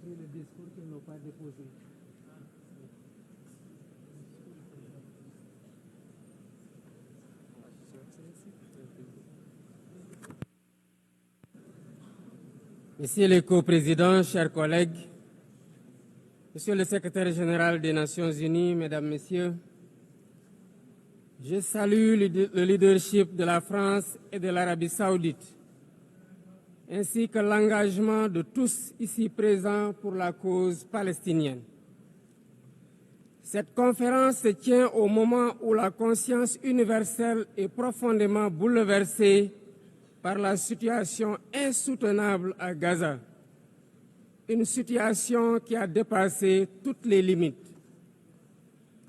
pris le discours qu'ils n'ont pas déposé. Monsieur le co-président, chers collègues, Monsieur le secrétaire général des Nations Unies, Mesdames, Messieurs, je salue le leadership de la France et de l'Arabie Saoudite, ainsi que l'engagement de tous ici présents pour la cause palestinienne. Cette conférence se tient au moment où la conscience universelle est profondément bouleversée par la situation insoutenable à Gaza, une situation qui a dépassé toutes les limites.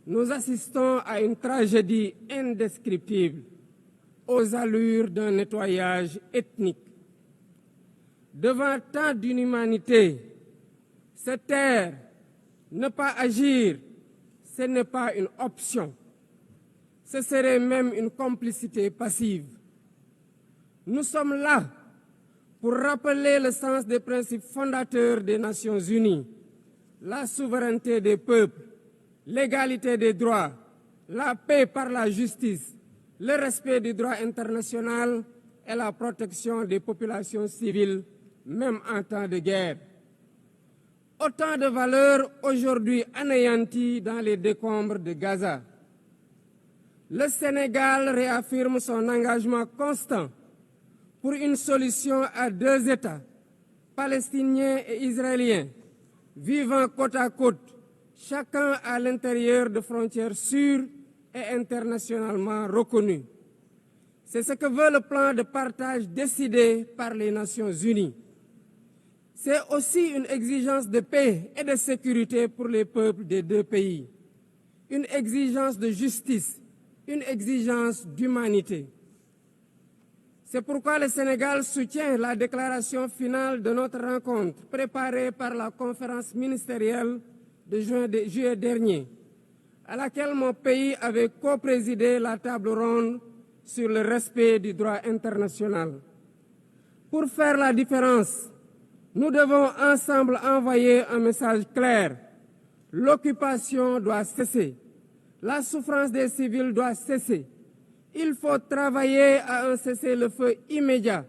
Nous assistons à une tragédie indescriptible, aux allures d'un nettoyage ethnique. Devant tant d'inhumanité, se taire, ne pas agir, ce n'est pas une option. Ce serait même une complicité passive. Nous sommes là pour rappeler le sens des principes fondateurs des Nations Unies, la souveraineté des peuples, l'égalité des droits, la paix par la justice, le respect du droit international et la protection des populations civiles, même en temps de guerre. Autant de valeurs aujourd'hui anéanties dans les décombres de Gaza. Le Sénégal réaffirme son engagement constant pour une solution à deux États, palestiniens et israéliens, vivant côte à côte, chacun à l'intérieur de frontières sûres et internationalement reconnues. C'est ce que veut le plan de partage décidé par les Nations Unies. C'est aussi une exigence de paix et de sécurité pour les peuples des deux pays, une exigence de justice, une exigence d'humanité. C'est pourquoi le Sénégal soutient la déclaration finale de notre rencontre préparée par la conférence ministérielle de juillet dernier, à laquelle mon pays avait co-présidé la table ronde sur le respect du droit international. Pour faire la différence, nous devons ensemble envoyer un message clair. L'occupation doit cesser. La souffrance des civils doit cesser. Il faut travailler à un cessez-le-feu immédiat.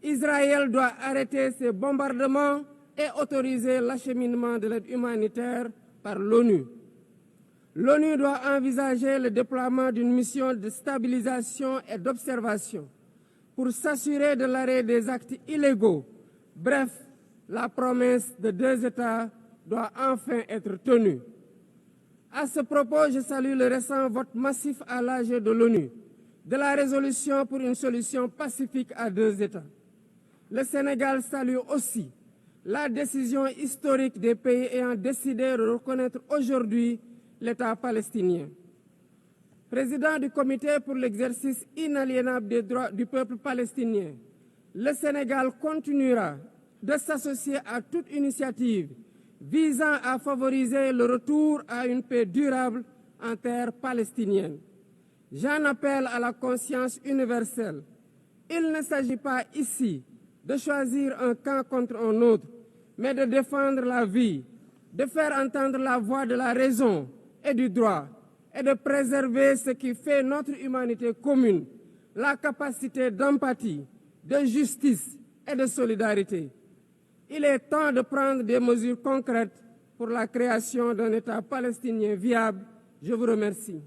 Israël doit arrêter ses bombardements et autoriser l'acheminement de l'aide humanitaire par l'ONU. L'ONU doit envisager le déploiement d'une mission de stabilisation et d'observation pour s'assurer de l'arrêt des actes illégaux. Bref, la promesse de deux États doit enfin être tenue. À ce propos, je salue le récent vote massif à l'AG de l'ONU de la résolution pour une solution pacifique à deux États. Le Sénégal salue aussi la décision historique des pays ayant décidé de reconnaître aujourd'hui l'État palestinien. Président du Comité pour l'exercice inaliénable des droits du peuple palestinien, le Sénégal continuera de s'associer à toute initiative visant à favoriser le retour à une paix durable en terre palestinienne. J'en appelle à la conscience universelle. Il ne s'agit pas ici de choisir un camp contre un autre, mais de défendre la vie, de faire entendre la voix de la raison et du droit, et de préserver ce qui fait notre humanité commune, la capacité d'empathie, de justice et de solidarité. Il est temps de prendre des mesures concrètes pour la création d'un État palestinien viable. Je vous remercie.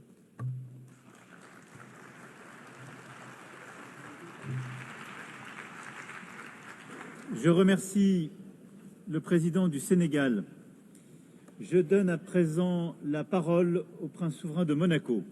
Je remercie le président du Sénégal. Je donne à présent la parole au prince souverain de Monaco.